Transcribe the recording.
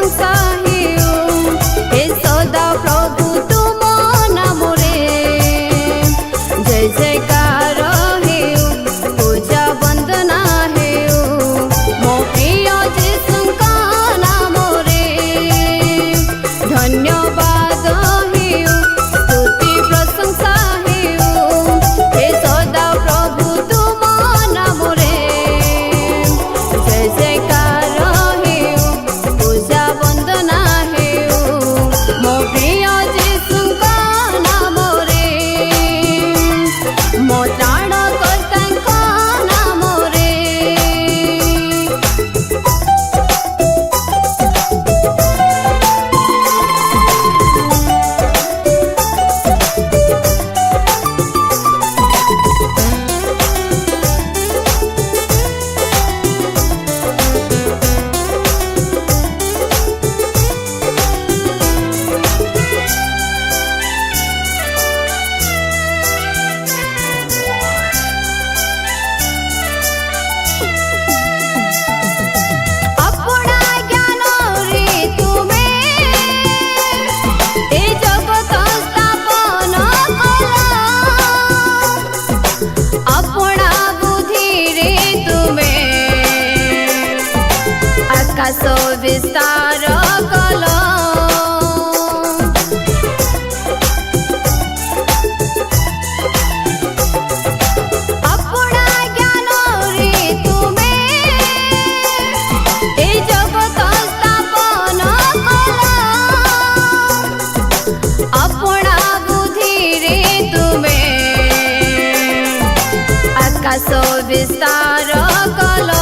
प्रशंसा हेउ हे सदा प्रभु तुम नामरे जय जयकार हेउ पूजा वंदना हेउ मो प्रिय जीशुका नामरे धन्यवाद हेउ स्तुति प्रशंसा हेउ हे सदा प्रभु तुम नामरे जय जयकार हेउ पूजा वंदना हेउ मो प्रिय जीशुका नामरे मो त्राणकर्ताका नामरे। अपना ज्ञान रे तुमे ए जगत स्थापन कला अपना बुद्धि रे तुमे आकाश विस्तार कला अपना ज्ञान रे तुमे ए जगत स्थापन कला अपना बुद्धि रे तुमे आकाश विस्तार कला।